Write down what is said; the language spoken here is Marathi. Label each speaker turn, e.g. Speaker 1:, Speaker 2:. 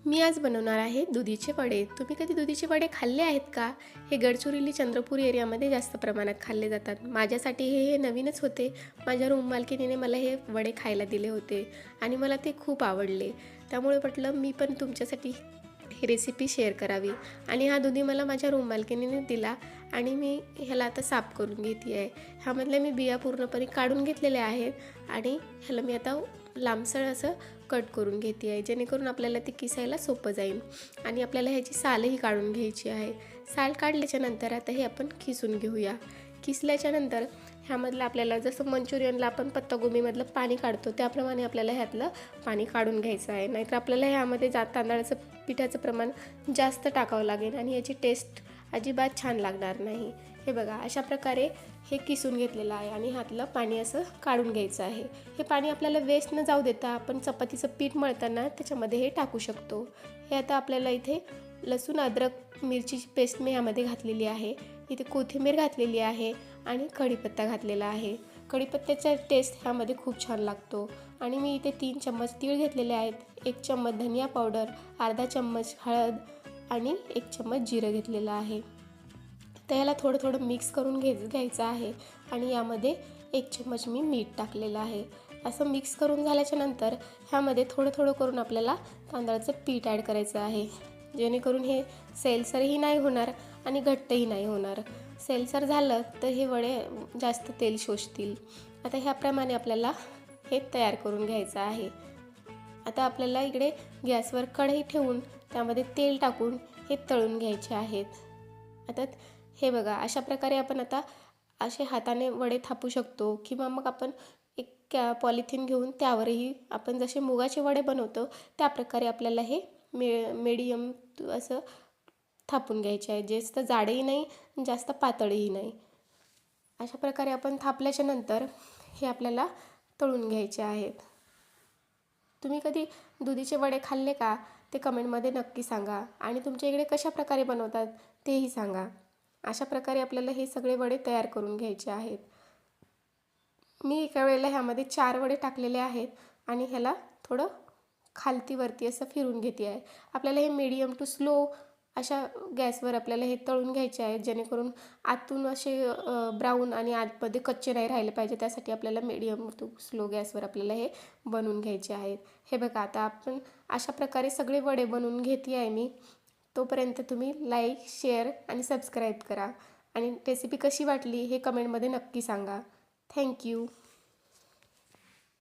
Speaker 1: मी आज बनवणार आहे दुधीचे वडे. तुम्ही कधी दुधीचे वडे खाल्ले आहेत का? हे गडचिरोली चंद्रपूर एरियामध्ये जास्त प्रमाणात खाल्ले जातात. माझ्यासाठी हे नवीनच होते. माझ्या रूम मालकिनीने मला हे वडे खायला दिले होते आणि मला ते खूप आवडले. त्यामुळे म्हटलं मी पण तुमच्यासाठी ही रेसिपी शेअर करावी. आणि हा दुधी मला माझ्या रूम मालकिनीने दिला आणि मी ह्याला आता साफ करून घेते आहे. ह्यामधल्या मी बिया पूर्णपणे काढून घेतलेल्या आहेत आणि ह्याला मी आता लांबसळ असं कट करून घेते आहे, जेणेकरून आपल्याला ते किसायला सोपं जाईल. आणि आपल्याला ह्याची सालही काढून घ्यायची आहे. साल काढल्याच्या नंतर आता हे आपण किसून घेऊया. किसल्याच्या नंतर ह्यामधलं आपल्याला जसं मंचुरियनला आपण पत्तागोबीमधलं पाणी काढतो त्याप्रमाणे आपल्याला ह्यातलं पाणी काढून घ्यायचं आहे. नाहीतर आपल्याला ह्यामध्ये तांदळाचं पिठाचं प्रमाण जास्त टाकावं लागेल आणि याची टेस्ट अजिबात छान लागणार नाही. हे बघा, अशा प्रकारे हे किसून घेतलेलं आहे आणि ह्यातलं पाणी असं काढून घ्यायचं आहे. हे पाणी आपल्याला वेस्ट न जाऊ देता आपण चपातीचं पीठ मळताना त्याच्यामध्ये हे टाकू शकतो. हे आता आपल्याला इथे लसूण, अद्रक, मिरचीची पेस्ट मी यामध्ये घातलेली आहे. इथे कोथिंबीर घातलेली आहे आणि कढीपत्ता घातलेला आहे. कढीपत्त्याचा टेस्ट ह्यामध्ये खूप छान लागतो. आणि मी इथे 3 चम्मच तीळ घेतलेले आहेत, 1 चम्मच धनिया पावडर, अर्धा चम्मच हळद आणि 1 चम्मच जिरं घेतलेलं आहे. तर याला थोडं थोडं मिक्स करून घ्यायचं आहे आणि यामध्ये 1 चम्मच मी मीठ टाकलेलं आहे. असं मिक्स करून झाल्याच्या नंतर ह्यामध्ये थोडं थोडं करून आपल्याला तांदळाचं पीठ ॲड करायचं आहे, जेणेकरून हे सैलसरही नाही होणार आणि घट्टही नाही होणार. सैलसर झालं तर हे वडे जास्त तेल शोषतील. आता ह्याप्रमाणे आपल्याला हे तयार करून घ्यायचं आहे. आता आपल्याला इकडे गॅसवर कढई ठेवून त्यामध्ये तेल टाकून हे तळून घ्यायचे आहेत. आता हे बघा, अशा प्रकारे आपण आता असे हाताने वडे थापू शकतो किंवा मग आपण एक पॉलिथिन घेऊन त्यावरही आपण जसे मुगाचे वडे बनवतो त्या प्रकारे आपल्याला हे मीडियम असं थापून घ्यायचे आहे. जास्त जाडही नाही, जास्त पातळही नाही. अशा प्रकारे आपण थापल्याच्या नंतर हे आपल्याला तळून घ्यायचे आहेत. तुम्ही कधी दुधीचे वडे खाल्ले का ते कमेंटमध्ये नक्की सांगा आणि तुमच्या इकडे कशा प्रकारे बनवतात तेही सांगा. अशा प्रकारे आपल्याला हे सगळे वडे तयार करून घ्यायचे आहेत. मी एका वेळेला ह्यामध्ये 4 वडे टाकलेले आहेत आणि ह्याला थोडं खालती वरती असं फिरून घेते आहे. आपल्याला हे मीडियम टू स्लो अशा गॅसवर आपल्याला हे तळून घ्यायचे आहेत, जेणेकरून आतून असे ब्राऊन आणि आतमध्ये कच्चे नाही राहिले पाहिजे. त्यासाठी आपल्याला मीडियम टू स्लो गॅसवर आपल्याला हे बनवून घ्यायचे आहेत. हे बघा, आता आपण अशा प्रकारे सगळे वडे बनवून घेते आहे मी. तोपर्यंत तुम्ही लाईक, शेअर आणि सबस्क्राईब करा आणि रेसिपी कशी वाटली हे कमेंटमध्ये नक्की सांगा. थँक्यू.